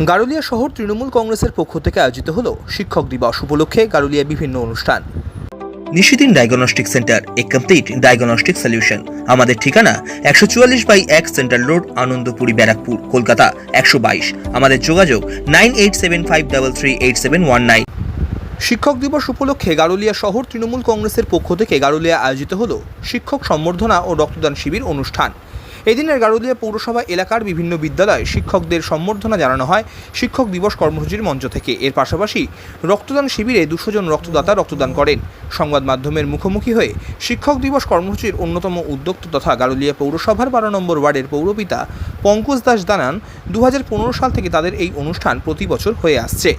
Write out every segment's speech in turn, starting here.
গারুলিয়া শহর তৃণমূল কংগ্রেসের পক্ষ থেকে আয়োজিত হল শিক্ষক দিবস উপলক্ষে গারুলিয়া বিভিন্ন অনুষ্ঠান। নিশিদিন ডায়াগনস্টিক সেন্টার, এ কমপ্লিট ডায়াগনস্টিক সলিউশন। আমাদের ঠিকানা 144/1 সেন্ট্রাল রোড, আনন্দপুরি, ব্যারাকপুর, কলকাতা 122। আমাদের যোগাযোগ 9875338719। শিক্ষক দিবস উপলক্ষে গারুলিয়া শহর তৃণমূল কংগ্রেসের পক্ষ থেকে গারুলিয়া আয়োজিত হল শিক্ষক সম্বর্ধনা ও রক্তদান শিবির অনুষ্ঠান। এদিনের গারুলিয়া পৌরসভা এলাকার বিভিন্ন বিদ্যালয়ে শিক্ষকদের সম্বর্ধনা জানানো হয় শিক্ষক দিবস কর্মসূচির মঞ্চ থেকে। এর পাশাপাশি রক্তদান শিবিরে 200 জন রক্তদাতা রক্তদান করেন। সংবাদ মাধ্যমের মুখোমুখি হয়ে শিক্ষক দিবস কর্মসূচির অন্যতম উদ্যোক্তা তথা গারুলিয়া পৌরসভার 12 নম্বর ওয়ার্ডের পৌরপিতা পঙ্কজ দাস জানান, 2015 সাল থেকে তাদের এই অনুষ্ঠান প্রতি বছর হয়ে আসছে।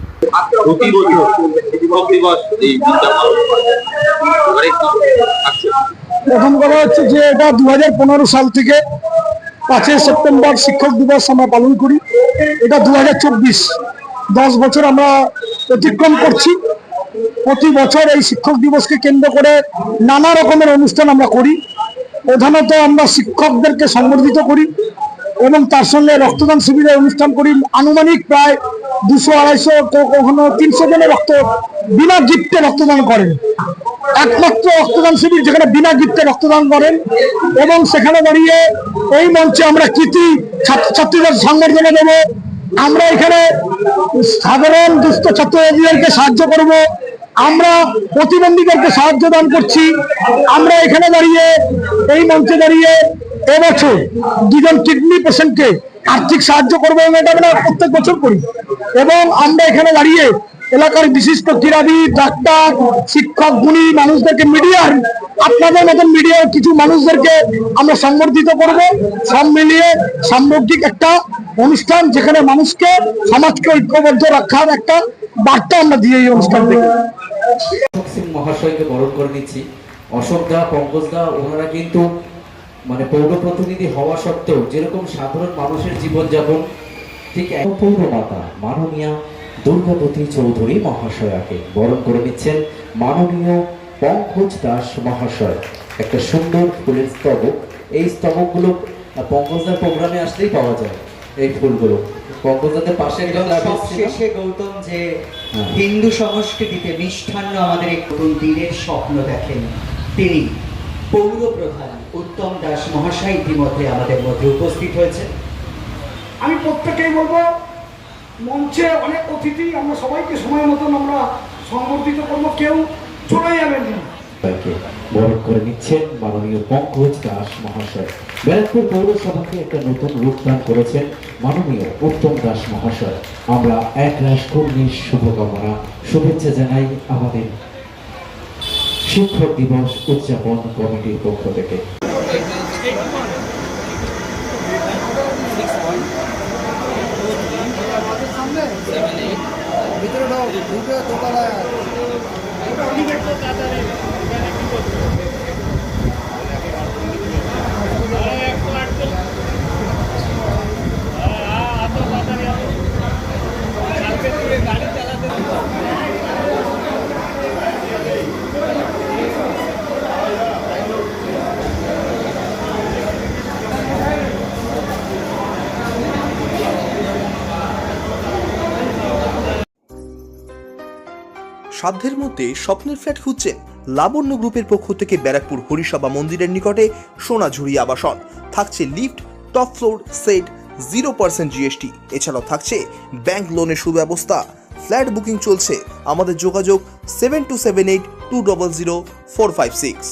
প্রথম কথা হচ্ছে যে এটা 2015 সাল থেকে 5 সেপ্টেম্বর শিক্ষক দিবস আমরা পালন করি। এটা 2024, 10 বছর আমরা অতিক্রম করছি। প্রতি বছর এই শিক্ষক দিবসকে কেন্দ্র করে নানা রকমের অনুষ্ঠান আমরা করি। প্রধানত আমরা শিক্ষকদেরকে সম্বর্ধিত করি এবং তার সঙ্গে রক্তদান শিবিরের অনুষ্ঠান করি। আনুমানিক প্রায় 200-250, কখনো 300 জনের বিনা গিফটে রক্তদান করেন। একমাত্র রক্তদান শিবির যেখানে বিনা গিফটে রক্তদান করেন এবং সেখানে দাঁড়িয়ে এই মঞ্চে আমরা কৃতি ছাত্রছাত্রীদের সংবর্ধনা দেব। আমরা এখানে সাধারণ দুস্থ ছাত্রছাত্রীদেরকে সাহায্য করব। আমরা প্রতিবন্ধীদেরকে সাহায্য দান করছি। আমরা এখানে দাঁড়িয়ে এই মঞ্চে দাঁড়িয়ে এবছর 2 জন কিডনি পেশেন্টকে আর্থিক সাহায্য করবো এবং এটা আমরা প্রত্যেক বছর করি। এবং আমরা এখানে দাঁড়িয়ে এলাকার বিশিষ্ট ক্রীড়াবিদ, ডাক্তার, শিক্ষক, গুণী মানুষদেরকে, মিডিয়ার আপনাদের মতন মিডিয়ার কিছু মানুষদেরকে আমরা সংবর্ধিত করব। সব মিলিয়ে সামগ্রিক একটা অনুষ্ঠান যেখানে মানুষকে, সমাজকে ঐক্যবদ্ধ রাখার একটা বার্তা আমরা দিয়ে এই অনুষ্ঠান থেকে মহাশয়কে বরণ করে নিচ্ছি। অশোক দা, পঙ্কজ দা, ওনারা কিন্তু মানে পৌর প্রতিনিধি হওয়া সত্ত্বেও যেরকম সাধারণ মানুষের জীবনযাপন, ঠিক পৌরমাতা মাননীয়া দুর্গাবতী চৌধুরী মহাশয়াকে বরণ করে নিচ্ছেন মাননীয় পঙ্কজ দাস মহাশয়। একটা সুন্দর ফুলের স্তবক। এই স্তবকগুলো পঙ্কজদার প্রোগ্রামে আসলেই পাওয়া যায় এই ফুলগুলো। পঙ্কজদাদের পাশে শেষে গৌতম যে হিন্দু সংস্কৃতিতে মিষ্টান্ন আমাদের এক নতুন দিনের স্বপ্ন দেখেন, তিনি পৌর প্রধান উত্তম দাস মহাশয় ইতিমধ্যে আমাদের মধ্যে উপস্থিত হয়েছে। আমি প্রত্যেকেই বলবো, মঞ্চে অনেক অতিথি, আমরা সবাইকে সময় মতন আমরা সংবর্ধিত করবো, কেউ চলে যাবেন না। বরণ করে নিচ্ছেন মাননীয় পঙ্কজ দাস মহাশয়। ব্যারাকপুর পৌরসভাকে একটা নতুন রূপ দান করেছেন মাননীয় উত্তম দাস মহাশয়। আমরা 1/19 শুভকামনা, শুভেচ্ছা জানাই আমাদের শিক্ষক দিবস উদযাপন কমিটির পক্ষ থেকে। সাধ্যের মধ্যে স্বপ্নের ফ্ল্যাট খুঁজছেন? লাবণ্য গ্রুপের পক্ষ থেকে ব্যারাকপুর হরিসভা মন্দিরের নিকটে সোনাঝুরি আবাসন। থাকছে lift, top floor set, 0% GST। এছাড়াও থাকছে ব্যাংক লোনের সুব্যবস্থা। ফ্ল্যাট বুকিং চলছে। আমাদের যোগাযোগ 7278200456।